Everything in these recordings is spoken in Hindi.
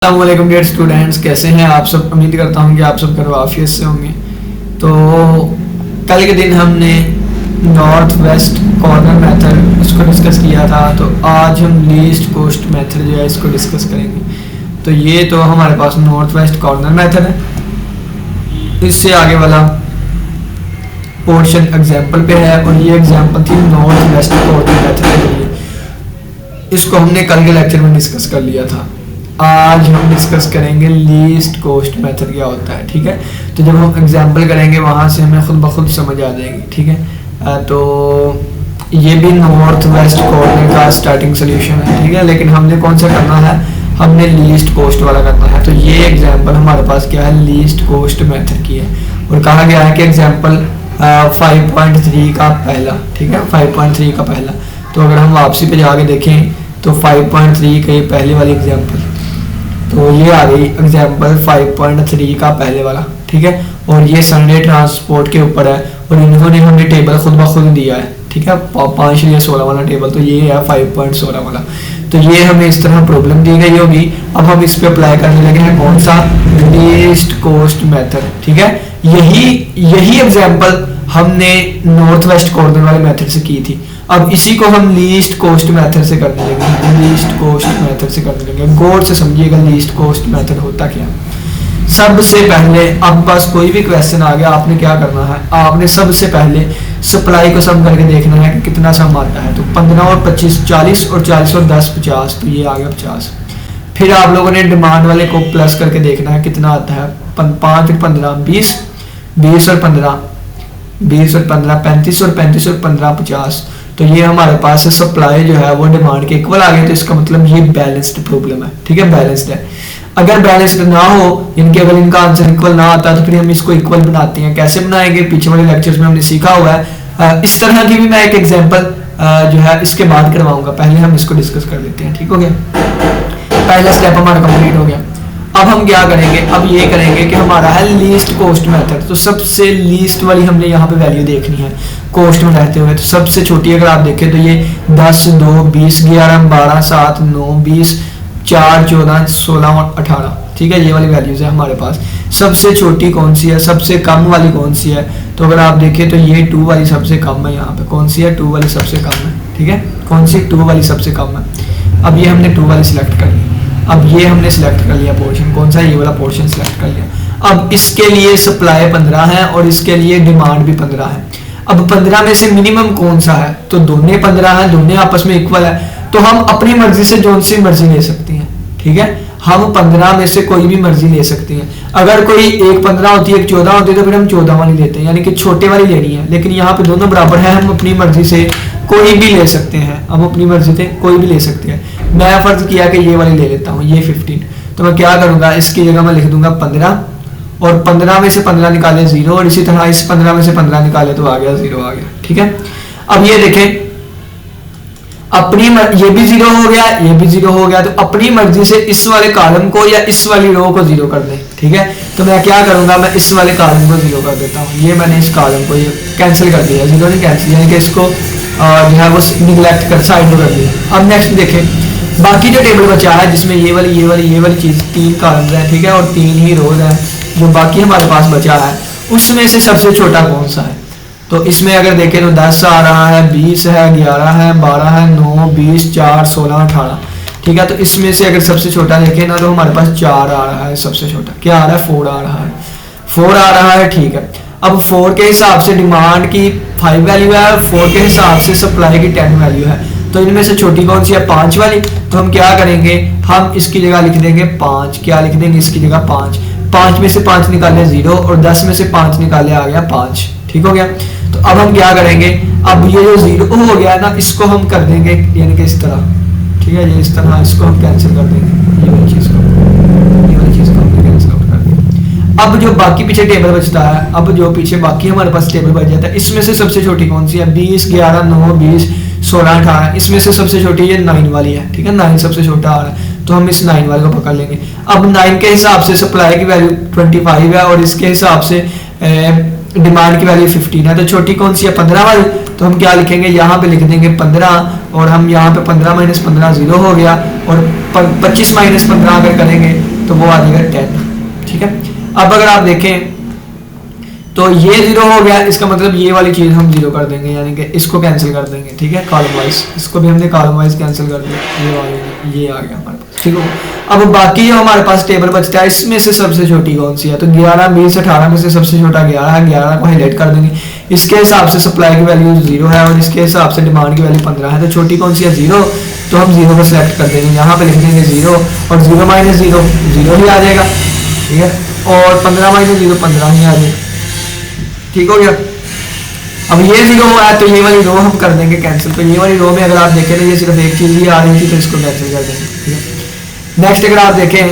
अस्सलाम वालेकुम डियर स्टूडेंट्स, कैसे हैं आप सब। उम्मीद करता हूं कि आप सब घर आफियत से होंगे। तो कल के दिन हमने नॉर्थ वेस्ट कॉर्नर मेथड इसको डिस्कस किया था, तो आज हम लीस्ट कोस्ट मेथड जो है इसको डिस्कस करेंगे। तो ये तो हमारे पास नॉर्थ वेस्ट कॉर्नर मेथड है। इससे आगे वाला पोर्शन एग्जाम्पल पे है और ये एग्जाम्पल थी नॉर्थ वेस्ट कॉर्नर मेथड के लिए। इसको हमने कल के लेक्चर में डिस्कस कर लिया था। आज हम डिस्कस करेंगे लीस्ट कोस्ट मेथड क्या होता है। ठीक है, तो जब हम एग्जाम्पल करेंगे वहाँ से हमें खुद ब खुद समझ आ जाएगी। ठीक है, तो ये भी नॉर्थ वेस्ट कॉर्नर का स्टार्टिंग सोल्यूशन है। ठीक है, लेकिन हमने कौन सा करना है, हमने लीस्ट कोस्ट वाला करना है। तो ये एग्जाम्पल हमारे पास क्या है, लीस्ट कोस्ट मेथड की है और कहा गया है कि एग्जाम्पल 5.3 का पहला। ठीक है, 5.3 का पहला। तो अगर हम वापसी पे जाके देखें तो 5.3 का ये पहले वाली एग्जाम्पल, तो ये आ गई एग्जाम्पल 5.3 का पहले वाला। ठीक है, और ये संडे ट्रांसपोर्ट के ऊपर है और इन्होंने हमें टेबल खुद ब खुद दिया है। ठीक है, 5/16 वाला टेबल, तो ये है 5.16 वाला। तो ये हमें इस तरह प्रॉब्लम दी गई होगी। अब हम इस पे अप्लाई करने लगे हैं कौन सा, लीस्ट कोस्ट मेथड। ठीक है, यही एग्जाम्पल हमने नॉर्थ वेस्ट कॉर्नर वाले मेथड से की थी। अब इसी को हम लीस्ट कोस्ट मेथड से करने लगे। लीस्ट कोस्ट मेथड से करने लगे। गौर से समझिएगा लीस्ट कोस्ट मेथड होता क्या। सबसे पहले अब बस कोई भी क्वेश्चन आ गया, आपने क्या करना है, आपने सबसे पहले सप्लाई को सम करके देखना है कि कितना सम आता है। तो 15 और 25 40 और 40 और 10 50, तो ये आ गया 50। फिर आप लोगों ने डिमांड वाले को प्लस करके देखना है कितना आता है। 5 और 15 20, 20 और 15 20 और 15 35 और 35 और 15 50। तो ये हमारे पास सप्लाई जो है वो डिमांड के इक्वल आ गई। तो इसका मतलब ये बैलेंस्ड प्रॉब्लम है। ठीक है, बैलेंस्ड है। अगर बैलेंस्ड ना हो, इनके अगर इनका आंसर इक्वल ना आता तो फिर हम इसको इक्वल बनाते हैं। कैसे बनाएंगे, पीछे वाले लेक्चर्स में हमने सीखा हुआ है। इस तरह की भी मैं एक एग्जांपल जो है इसके बाद करवाऊंगा। पहले हम इसको डिस्कस कर लेते हैं। ठीक हो गया, पहला स्टेप हमारा कंप्लीट हो गया। अब हम क्या करेंगे, अब ये करेंगे कि हमारा है लीस्ट कोस्ट मेथड। तो सबसे लीस्ट वाली हमने यहाँ पे वैल्यू देखनी है कोस्ट में रहते हुए। तो सबसे छोटी अगर आप देखें तो ये 10 2 20 11 12 7 9 20 4 14 16 और 18। ठीक है, ये वाली वैल्यूज है हमारे पास। सबसे छोटी कौन सी है, सबसे कम वाली कौन सी है, तो अगर आप देखें तो ये 2 वाली सबसे कम है। यहाँ पे कौन सी है, 2 वाली सबसे कम है। ठीक है, कौन सी, 2 वाली सबसे कम है। अब ये हमने 2 वाली सिलेक्ट कर ली। अब ये हमने सिलेक्ट कर लिया पोर्शन, कौन सा, ये वाला पोर्शन सिलेक्ट कर लिया। अब इसके लिए सप्लाई 15 है और इसके लिए डिमांड भी 15 है। अब 15 में से मिनिमम कौन सा है, तो दोनों 15 है, दोनों आपस में इक्वल है। तो हम अपनी मर्जी से जो सी मर्जी ले सकते हैं। ठीक है, हम 15 में से कोई भी मर्जी ले सकते हैं। अगर कोई एक 15 होती है एक 14 होती है तो फिर हम 14 वाली लेते हैं, यानी कि छोटे वाली लेनी है। लेकिन यहाँ पे दोनों बराबर है, हम अपनी मर्जी से कोई भी ले सकते हैं। हम अपनी मर्जी से कोई भी ले सकते हैं। मैं फर्ज किया कि ये वाली ले लेता हूँ, ये 15। तो मैं क्या करूंगा, इसकी जगह मैं लिख दूंगा 15 और 15 में से 15 निकाले 0 और इसी तरह इस 15 में से 15 निकाले तो आ गया 0 आ गया। ठीक है, अब ये देखें अपनी ये भी 0 हो गया, ये भी 0 हो गया। तो अपनी मर्जी से इस वाले कॉलम को या इस वाली रो को 0 कर दें। ठीक है, तो मैं क्या करूंगा, मैं इस वाले कॉलम को 0 कर देता हूँ। ये मैंने इस कॉलम को ये कैंसिल कर दिया, 0 नहीं कैंसिल, यानी कि इसको जो है वो निगलेक्ट कर साइड में कर दिया। अब नेक्स्ट देखें बाकी जो टेबल बचा है जिसमें ये वाली चीज 3 कॉलम्स है। ठीक है, और 3 ही रोज है। जो बाकी हमारे पास बचा है उसमें से सबसे छोटा कौन सा है, तो इसमें अगर देखें तो 10 आ रहा है, 20 है, 11 है, 12 है, 9 20 4 16 18। ठीक है, तो इसमें से अगर सबसे छोटा देखें ना तो हमारे पास 4 आ रहा है। सबसे छोटा क्या आ रहा है, 4 आ रहा है, 4 आ रहा है। ठीक है, अब 4 के हिसाब से डिमांड की 5 वैल्यू है, 4 के हिसाब से सप्लाई की 10 वैल्यू है। तो इनमें से छोटी कौन सी है, 5 वाली। तो हम क्या करेंगे, हम इसकी जगह लिख देंगे 5। क्या लिख देंगे, इसकी जगह 5। 5 में से 5 निकाले 0 और 10 में से 5 निकाले आ गया 5। ठीक हो गया, तो अब हम क्या करेंगे, अब ये जो 0 हो गया ना इसको हम कर देंगे यानी कि इस तरह। ठीक है, ये इस तरह इसको हम कैंसिल कर देंगे, ये वाली चीज को हमने कैंसिल आउट कर दिया। अब जो बाकी पीछे टेबल बचता है, अब जो पीछे बाकी हमारे पास टेबल बच जाता है, इसमें से सबसे छोटी कौन सी है, 20 11 9 20 16 18। इसमें से सबसे छोटी ये 9 वाली है। ठीक है, 9 सबसे छोटा आ रहा है, तो हम इस 9 वाले को पकड़ लेंगे। अब 9 के हिसाब से सप्लाई की वैल्यू 25 है और इसके हिसाब से डिमांड की वैल्यू 15 है। तो छोटी कौन सी है, 15 वाली। तो हम क्या लिखेंगे, यहाँ पे लिख देंगे 15 और हम यहाँ पे 15 - 15 0 हो गया और 25 - 15 अगर करेंगे तो वो आ जाएगा 10। ठीक है, अब अगर आप देखें तो ये 0 हो गया, इसका मतलब ये वाली चीज़ हम 0 कर देंगे, यानी कि इसको कैंसिल कर देंगे। ठीक है, कॉलम वाइज इसको भी हमने कॉलम वाइज कैंसिल कर दिया, ये आ गया हमारे पास। ठीक है, अब बाकी जो हमारे पास टेबल बचता है इसमें से सबसे छोटी कौन सी है, तो 11, 20, 18 में से सबसे छोटा 11 है, 11 को हाईलाइट कर देंगे। इसके हिसाब से सप्लाई की वैल्यू 0 है और इसके हिसाब से डिमांड की वैल्यू 15 है, तो छोटी कौन सी है 0, तो हम 0 को सिलेक्ट कर देंगे, यहाँ पे लिख देंगे 0 और 0 माइनस 0 0 ही आ जाएगा। ठीक है, और 15 माइनस 0 15 ही आ जाएगा। ठीक हो गया, अब ये 0 हुआ है तो ये वाली रो हम कर देंगे कैंसिल। तो ये वाली रो में अगर आप देखें तो ये सिर्फ एक चीज़ ही आ रही थी, तो इसको कैंसिल कर देंगे। ठीक है, नेक्स्ट अगर आप देखें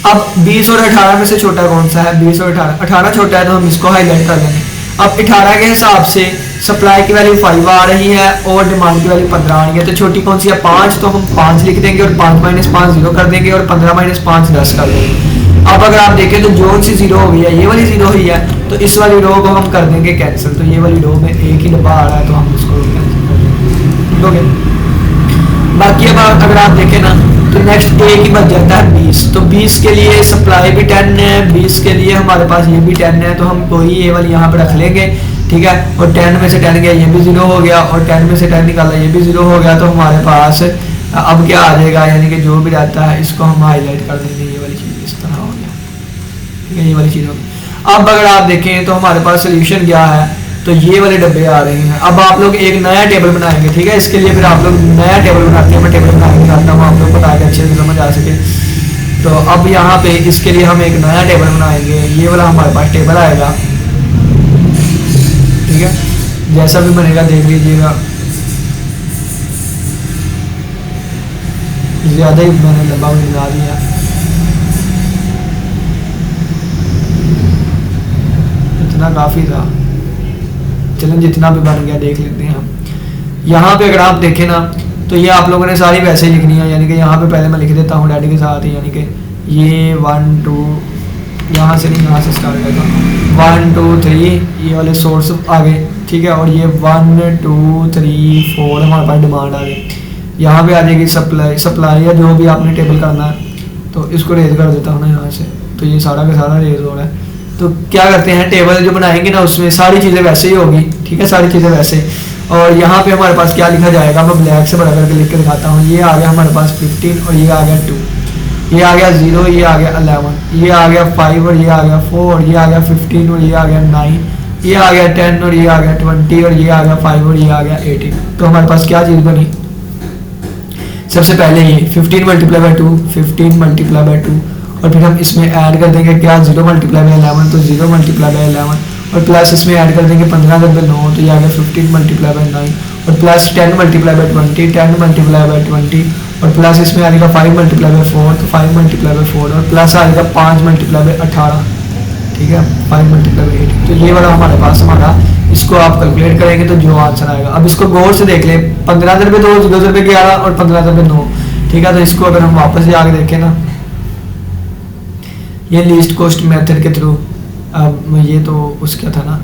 अब 20 और 18 में से छोटा कौन सा है, 20 और 18, 18 छोटा है तो हम इसको हाईलाइट कर देंगे। अब 18 के हिसाब से सप्लाई की वैल्यू 5 आ रही है और डिमांड की वैल्यू 15 आ रही है, तो छोटी कौन सी है 5, तो हम 5 लिख देंगे और 5 माइनस 5 0 कर देंगे और 15 माइनस 5 10 कर देंगे। अब अगर आप देखें तो जो सी 0 हो गई है, ये वाली 0 हुई है, तो इस वाली रो को हम कर देंगे कैंसिल। तो ये वाली रो में एक ही डब्बा आ रहा है तो हम इसको कैंसिल कर देंगे। ठीक हो गया, बाकी अब अगर आप देखें ना तो नेक्स्ट एक ही बच जाता है 20। तो 20 के लिए सप्लाई भी 10 है, 20 के लिए हमारे पास ये भी 10 है, तो हम कोई ये वाली यहाँ पे रख लेंगे। ठीक है, और 10 में से 10 गया, ये भी 0 हो गया, और 10 में से 10 निकाला, ये भी 0 हो गया। तो हमारे पास अब क्या आ जाएगा, यानी कि जो भी रहता है इसको हम हाईलाइट कर देंगे, ये वाली चीज़ इस तरह हो गया। ठीक है, ये वाली चीज़ होगी। अब अगर आप देखें तो हमारे पास सोल्यूशन क्या है, तो ये वाले डब्बे आ रहे हैं। अब आप लोग एक नया टेबल बनाएंगे। ठीक है, इसके लिए फिर आप लोग नया टेबल बनाते हैं, मैं टेबल बना के दिखाता हूँ, आप लोग बताएंगे अच्छे से समझ आ सके। तो अब यहाँ पे इसके लिए हम एक नया टेबल बनाएंगे, ये वाला हमारे पास टेबल आएगा। ठीक है, जैसा भी बनेगा देख लीजिएगा, ज़्यादा ही मैंने लंबा बना दिया। इतना काफ़ी था, चलें जितना भी बन गया देख लेते हैं हम। यहाँ पे अगर आप देखें ना तो ये आप लोगों ने सारी वैसे ही लिखनी है, यानी कि यहाँ पे पहले मैं लिख देता हूँ डैडी के साथ ही, यानी कि ये 1 2 यहाँ से नहीं, यहाँ से स्टार्ट करता 1 2 3 ये वाले सोर्स आ गए। ठीक है, और ये 1 2 3 4 हमारे पास डिमांड आ गई। यहाँ पे आ जाएगी सप्लाई या जो भी आपने टेबल करना है, तो इसको रेज कर देता हूँ ना यहाँ से, तो ये सारा का सारा रेज हो रहा है। तो क्या करते हैं, टेबल जो बनाएंगे ना उसमें सारी चीज़ें वैसे ही होगी। ठीक है, सारी चीज़ें वैसे। और यहाँ पे हमारे पास क्या लिखा जाएगा, मैं ब्लैक से बड़ा करके लिख के दिखाता हूँ। ये आ गया हमारे पास 15 और ये आ गया 2, ये आ गया 0, ये आ गया 11, ये आ गया 5 और ये आ गया 4 और ये आ गया 15 और ये आ गया 9, ये आ गया 10 और ये आ गया 20 और ये आ गया 5 और ये आ गया 18। तो हमारे पास क्या चीज़ बनी, सबसे पहले ये 15 मल्टीप्लाई बाई 2, 15 मल्टीप्लाई बाई 2, और फिर हम इसमें ऐड कर देंगे क्या 0 मल्टीप्लाई बाई 11, तो 0 मल्टीप्लाई बाई 11, और प्लस इसमें ऐड कर देंगे 15 कर 9, तो ये आ गया 15 मल्टीप्लाई बाई 9, और plus 10 multiply by 20, 10 multiply by 20, और प्लस इसमें आएगा 5 मल्टीप्लाई बाई 4, तो 5 मल्टीप्लाई बाई 4, और प्लस आएगा 5 मल्टीप्लाई बाई 18। ठीक है, 5 मल्टीप्लाई बाई 8। तो ये वाला हमारे पास हमारा, इसको आप कैलकुलेट करेंगे तो जो आंसर आएगा। अब इसको गौर से देख ले, 15 रुपये 2, 0 रुपये 11 और 15 रुपये 9। ठीक है, तो इसको अगर हम वापस जाके देखें ना, ये लीस्ट कॉस्ट मेथड के थ्रू, अब ये तो उसका था ना,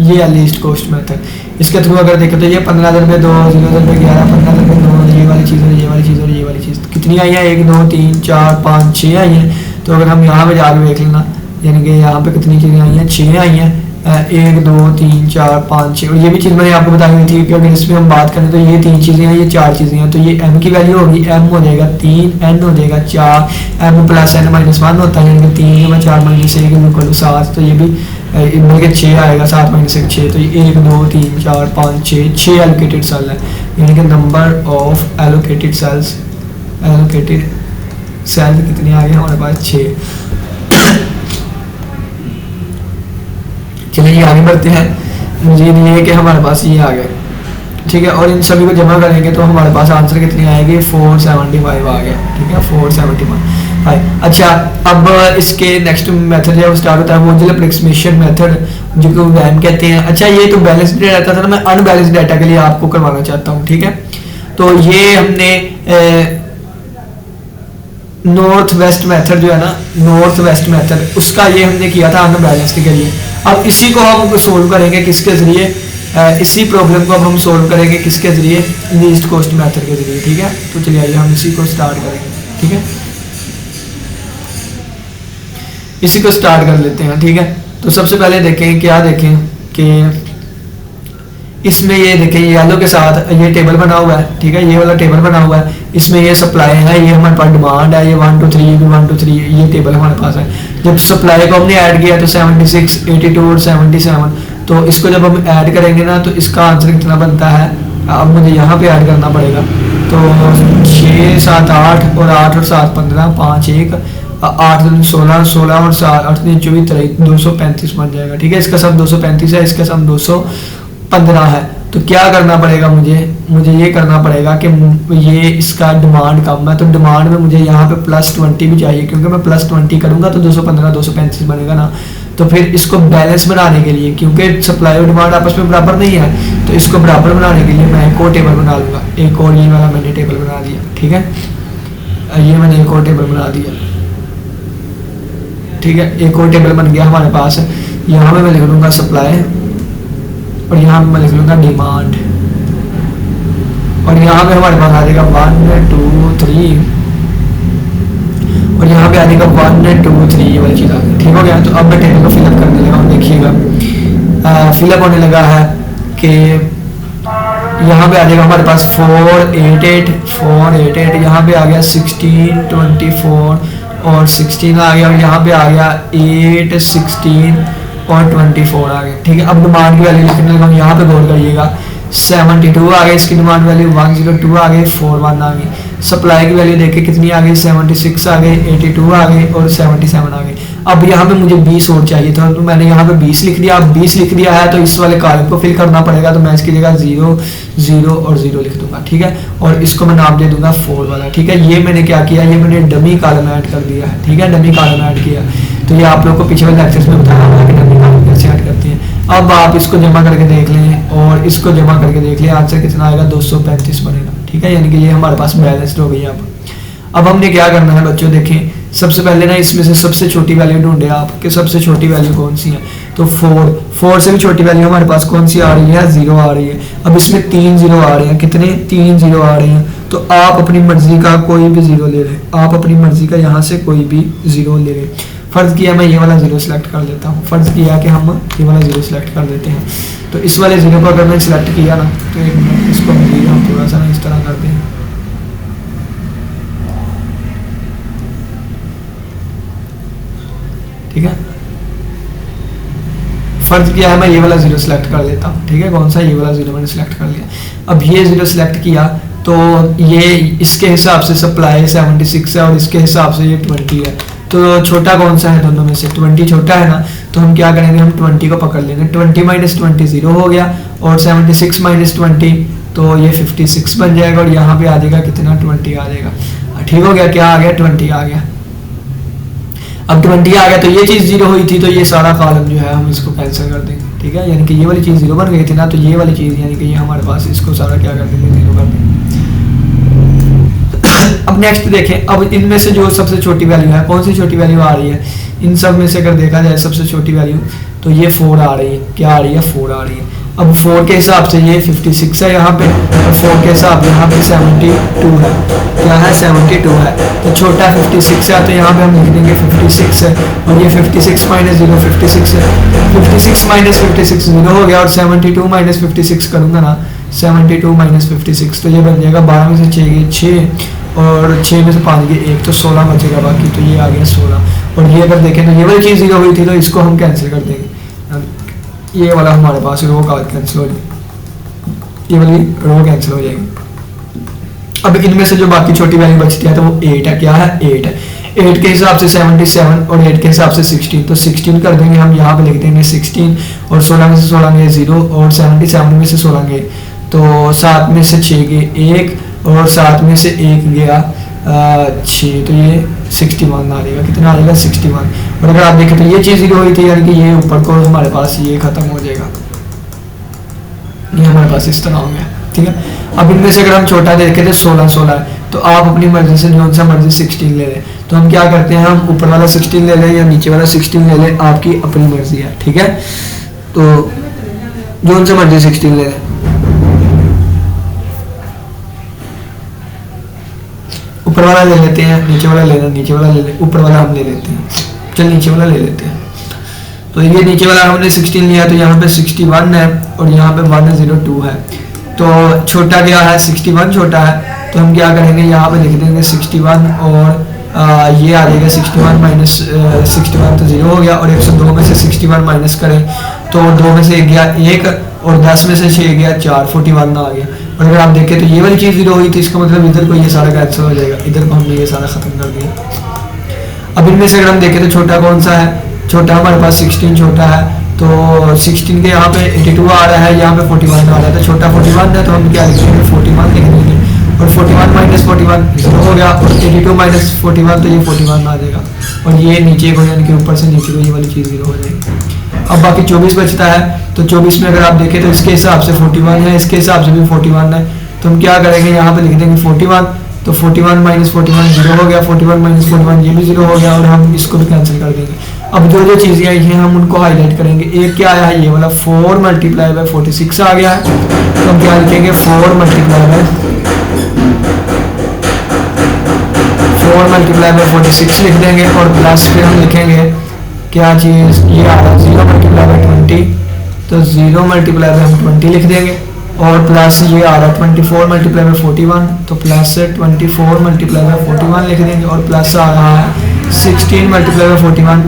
ये लीस्ट कॉस्ट मेथड, इसके थ्रू अगर देखें तो ये 15 रुपये 2, 0 रुपये 11, 15 रुपये 9, ये वाली चीज़ और ये वाली चीज़ और ये वाली चीज़ कितनी आई है, 1 2 3 4 5 6 आई हैं। तो अगर हम यहाँ पे जाके देख लेना, यानी कि यहाँ पे कितनी चीज़ें आई हैं, 6 आई हैं, 1 2 3 4 5 6, और ये भी चीज़ मैंने आपको बताई हुई थी कि अगर इसमें हम बात करें तो ये 3 चीज़ें हैं, ये 4 चीज़ें हैं। तो ये m की वैल्यू होगी, m हो जाएगा 3, n हो जाएगा 4, m प्लस n माइनस 1 होता है, यानी कि 3 में 4 माइनस 1 इक्वल 7, तो ये भी मिल के 6 आएगा, 7 माइनस 1 6, तो ये 1 2 3 4 5 6 एलोकेटेड सेल है, यानी कि number of allocated cells, allocated cell कितने आ गए हमारे पास 6। चलिए आगे बढ़ते हैं, मुझे ये कि हमारे पास ये आ गया। ठीक है, और इन सभी को जमा करेंगे तो हमारे पास आंसर कितनी आएगी, 475 आ गया। ठीक है, 475। अच्छा, अब इसके नेक्स्ट मेथड जो स्टार्ट होता है वो जो अप्रोक्सीमेशन मेथड, जो कि वैम कहते हैं। अच्छा, ये तो बैलेंस्ड डाटा था ना, मैं अनबैलेंस्ड डाटा के लिए आपको करवाना चाहता हूँ। ठीक है, तो ये हमने नॉर्थ वेस्ट मेथड जो है ना, नॉर्थ वेस्ट मेथड, उसका ये हमने किया था अनबैलेंस्ड के लिए। अब इसी को हम सोल्व करेंगे किसके जरिए, इसी प्रॉब्लम को अब हम सोल्व करेंगे किसके जरिए, लीस्ट कॉस्ट मेथड के जरिए। ठीक है, तो चलिए आइए हम इसी को स्टार्ट करेंगे। ठीक है, इसी को स्टार्ट कर लेते हैं, ठीक है। तो सबसे पहले देखें, क्या देखें कि इसमें ये देखें येलो के साथ ये टेबल बना हुआ है, ठीक है, ये वाला टेबल बना हुआ है। इसमें ये सप्लाई है, ये हमारे पास डिमांड है, ये 1 2 3 1 2 3 ये टेबल हमारे पास है। जब सप्लाई को हमने ऐड किया तो 76 82 और 77, तो इसको जब हम ऐड करेंगे ना तो इसका आंसर कितना बनता है, अब मुझे यहाँ पे ऐड करना पड़ेगा। तो 6 7 8 और 8 और 7 15 5 1 8 16 16 और 7 8 3 24 235 बन जाएगा, ठीक है। इसका सम 235 है, इसका सम 215 है। तो क्या करना पड़ेगा मुझे ये करना पड़ेगा कि ये इसका डिमांड कम है, तो डिमांड में मुझे यहाँ पे +20 भी चाहिए, क्योंकि मैं +20 करूँगा तो 215 235 बनेगा ना। तो फिर इसको बैलेंस बनाने के लिए, क्योंकि सप्लाई और डिमांड आपस में बराबर नहीं है, तो इसको बराबर बनाने के लिए मैं एक और टेबल बना लूँगा। एक और ये वाला मैंने टेबल बना दिया, ठीक है, ये मैंने एक और टेबल बना दिया, ठीक है। एक और टेबल बन गया हमारे पास। यहाँ पे मैं लिख लूँगा सप्लाई और यहाँ पे मैं लिख लूँगा डिमांड, और यहाँ पे हमारे पास आ जाएगा 1 2 3 और यहाँ पे आ जाएगा 1 2 3 ये वाली चीज़ आ गई, ठीक हो गया। तो अब मैं टेबल को फिलअप करने लगा हूँ, देखिएगा फिलअप होने लगा है कि यहाँ पे आ जाएगा हमारे पास 488 488, यहाँ पे आ गया 16 24 और 16 आ गया, और यहाँ पे आ गया 8 16 और 24 आ गया, ठीक है। अब डिमांड की वैल्यू लिखने लगा, यहाँ पे गौर करिएगा 72 आ गई इसकी डिमांड वैल्यू, 102 आ गई, 41 आ गई। सप्लाई की वैल्यू देखिए कितनी आ गई, 76 आ गई, 82 आ गई और 77 आ गई। अब यहाँ पे मुझे 20 और चाहिए था, तो मैंने यहाँ पे 20 लिख दिया। अब 20 लिख दिया है तो इस वाले कॉलम को फिल करना पड़ेगा, तो मैं इसकी जगह 0 0 और 0 लिख दूंगा, ठीक है। और इसको मैं नाम दे दूंगा 4 वाला, ठीक है। ये मैंने क्या किया, ये मैंने डमी कॉलम ऐड कर दिया है, ठीक है, डमी कॉलम ऐड किया। तो ये आप लोग को पिछले लेक्चर्स में बताया हुआ है कि डमी कॉलम कैसे ऐड करते हैं। अब आप इसको जमा करके देख लें और इसको जमा करके देख लें, आंसर कितना आएगा, 235 बनेगा, ठीक है। यानी कि ये हमारे पास बैलेंस्ड हो गई है। अब हमने क्या करना है बच्चों, देखें सबसे पहले ना इसमें से सबसे छोटी वैल्यू ढूंढे आप कि सबसे छोटी वैल्यू कौन सी है। तो 4 से भी छोटी वैल्यू हमारे पास कौन सी आ रही है, 0 आ रही है। अब इसमें 3 0 आ रहे हैं, कितने 3 0 आ रहे हैं। तो आप अपनी मर्जी का कोई भी 0 ले लें, आप अपनी मर्जी का यहाँ से कोई भी 0 ले लें। फ़र्ज़ किया मैं ये वाला 0 सेलेक्ट कर लेता हूँ, फ़र्ज़ किया कि हम ये वाला 0 सेलेक्ट कर लेते हैं। तो इस वाले 0 को अगर मैं सिलेक्ट किया ना, तो एक मिनट इसको हम थोड़ा सा ना इस तरह करते हैं, ठीक है। फर्ज किया है मैं ये वाला 0 सेलेक्ट कर लेता हूँ, ठीक है। कौन सा, ये वाला 0 मैंने सेलेक्ट कर लिया। अब ये 0 सेलेक्ट किया तो ये इसके हिसाब से सप्लाई 76 है और इसके हिसाब से ये 20 है। तो छोटा कौन सा है दोनों में से, 20 छोटा है ना। तो हम क्या करेंगे, हम 20 को पकड़ लेंगे। 20 - 20 0 हो गया, और 76 - 20 तो ये 56 बन जाएगा, और यहाँ पे आ जाएगा कितना, 20 आ जाएगा, ठीक हो गया। क्या आ गया, 20 आ गया। अब 20 आ गया तो ये चीज़ 0 हुई थी, तो ये सारा कॉलम जो है हम इसको कैंसिल कर देंगे, ठीक है। यानी कि ये वाली चीज़ 0 बन गई थी ना, तो ये वाली चीज़ यानी कि ये हमारे पास इसको सारा क्या कर देंगे, 0 कर देंगे। अब नेक्स्ट देखें, अब इनमें से जो सबसे छोटी वैल्यू है, कौन सी छोटी वैल्यू आ रही है इन सब में से, अगर देखा जाए सबसे छोटी वैल्यू तो ये 4 आ रही है। क्या आ रही है, 4 आ रही है। अब 4 के हिसाब से ये 56 है यहाँ पे, और 4 के हिसाब से यहाँ पे 72 है। क्या है, 72 है। तो छोटा 56 है, तो यहाँ पे हम लिख देंगे 56 है, और ये 56 - 0 56 है। 56 - 56 0 हो गया, और 72 - 56 करूँगा ना, 72 - 56 तो ये बन जाएगा 12 में से 6 गए 6, और 6 में से 5 गए 1, तो 16 बचेगा बाकी। तो ये आ गया 16। और ये अगर देखें तो ये वाली चीज़ 0 हुई थी, तो इसको हम कैंसिल कर देंगे। ये वाला हमारे पास रो का कैंसिल हो जाएगी, ये वाली रो कैंसिल हो जाएगी। अब इनमें से जो बाकी छोटी वैल्यू बचती है तो वो 8 है। क्या है, 8 है। 8 के हिसाब से 77 और 8 के हिसाब से 16, तो 16 कर देंगे हम, यहाँ पे लिख देंगे 16, और 16 में से 16 गए 0, और 77 में से 16 गए, तो 7 में से 6 गए 1, और 7 में से 1 गया 6, तो ये 61 आ जाएगा। कितना आ जाएगा, 61। और अगर आप देखें तो ये चीज़ 0 हुई थी, यानी कि ये ऊपर को हमारे पास ये खत्म हो जाएगा, ये हमारे पास इस तरह हो गया, ठीक है। अब इनमें से अगर हम छोटा देखें तो 16 है, तो आप अपनी मर्जी से जो सा मर्जी 16 ले लें। तो हम क्या करते हैं, हम ऊपर वाला 16 ले लें या नीचे वाला 16 ले लें, आपकी अपनी मर्जी है, ठीक है। तो जो सा मर्जी 16 ले लें, ऊपर वाला ले लेते हैं, नीचे वाला ले लें, नीचे वाला ले लें, ऊपर वाला हम ले लेते हैं, चल नीचे वाला ले लेते हैं। तो ये नीचे वाला हमने 16 लिया, तो यहाँ पे 61 है और यहाँ पे 102 है। तो छोटा क्या है, 61 छोटा है, तो हम क्या करेंगे, यहाँ पे लिख देंगे 61 और ये आ जाएगा 61 माइनस 61 तो 0 हो गया, और 102 में से 61 माइनस करें तो 2 में से 1 गया 1 और 10 में से 6 गया 4, 41 आ गया। और अगर आप देखें तो ये वाली चीज़ 0 हुई थी, इसका मतलब इधर को ये सारा कैंसिल हो जाएगा, इधर को हमने ये सारा ख़त्म कर दिया। अब इनमें से अगर हम देखें तो छोटा कौन सा है, छोटा हमारे पास 16 छोटा है, तो 16 के यहाँ पे 82 आ रहा है, यहाँ पे 41 आ रहा है, तो छोटा 41 है, तो हम क्या लिखेंगे 41 लिख देंगे, और 41 माइनस 41 0 हो गया, और 82 माइनस 41 तो ये 41 आ जाएगा, और ये नीचे को यानी कि ऊपर से नीचे को ये वाली चीज़ 0 हो जाएगी। अब बाकी 24 बचता है, तो 24 में अगर आप देखें तो इसके हिसाब से 41 है, इसके हिसाब से भी 41 है, तो हम क्या करेंगे यहाँ पे लिख देंगे 41, तो 41 माइनस 41 0 हो गया, 41 माइनस 41 ये भी 0 हो गया, और हम इसको भी कैंसिल कर देंगे। अब जो जो चीज़ें आई हैं हम उनको हाईलाइट करेंगे। एक क्या आया है, ये वाला 4 मल्टीप्लाई बाय 46 आ गया है, तो हम क्या लिखेंगे 4 मल्टीप्लाई बाय 46 लिख देंगे, और प्लस फिर हम लिखेंगे क्या चीज़, ये आ रहा है 0 मल्टीप्लाई बाय 20, तो 0 मल्टीप्लाई बाय हम 20 लिख देंगे, और प्लस ये आ रहा है 24 मल्टीप्लाई बाय 41, तो प्लस 24 मल्टीप्लाई बाय 41 लिख देंगे, और प्लस आ रहा है 16 मल्टीप्लाई बाय 41,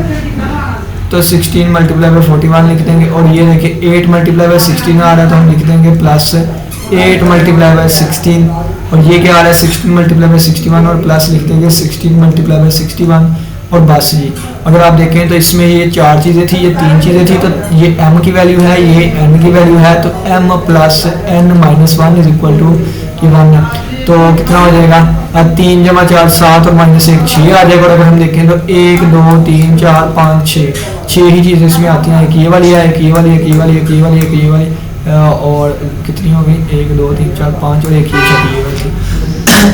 तो 16 मल्टीप्लाई बाय 41 लिख देंगे, और ये देखिए 8 मल्टीप्लाई बाय 16 आ रहा है, तो हम लिख देंगे प्लस 8 मल्टीप्लाई बाय 16, और ये क्या आ रहा है 16 मल्टीप्लाई बाय 61, और प्लस लिख देंगे 16 मल्टीप्लाई बाय 61, और बस जी। अगर आप देखें तो इसमें ये 4 चीज़ें थी, ये 3 चीज़ें थी, तो ये m की वैल्यू है, ये n की वैल्यू है, तो m plus n minus 1 is equal to 1 है, तो कितना हो जाएगा 3 जमा 4 7 और माइनस 1 6 आ जाएगा। और अगर हम देखें तो 1 2 3 4 5 6 ही चीज़ें इसमें आती हैं, एक ये वाली है, एक ये वाली, एक ये वाली, एक ये वाली, एक ये वाली, और कितनी हो गई 1 2 3 4 5 और एक ये वाली।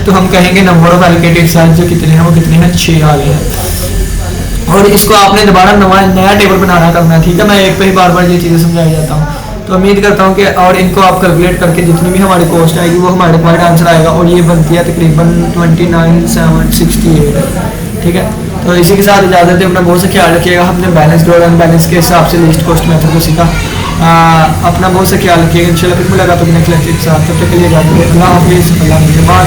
तो हम कहेंगे नंबर ऑफ एलोकेटेड सेल्स जो कितने हैं वो कितने हैं 6 आ गए हैं, और इसको आपने दोबारा नया टेबल बनाना करना है, ठीक है। मैं एक पे ही बार बार ये चीज़ें समझाई जाता हूँ, तो उम्मीद करता हूँ कि और इनको आप कैलकुलेट करके जितनी भी हमारी कॉस्ट आएगी वो हमारे पॉइंट आंसर आएगा, और ये बनती है तकरीबन 29,768, ठीक है। तो इसी के साथ इजाज़त है, अपना बहुत से ख्याल रखिएगा। हमने बैलेंस और अनबैलेंस के हिसाब से लिस्ट कॉस्ट मेथड को सीखा, अपना बहुत से ख्याल रखिएगा। इंशाल्लाह फिर मुलाकात अपने के साथ, तब तक के लिए इजाज़त, अल्लाह हाफिज़, अल्लाह निगहबान।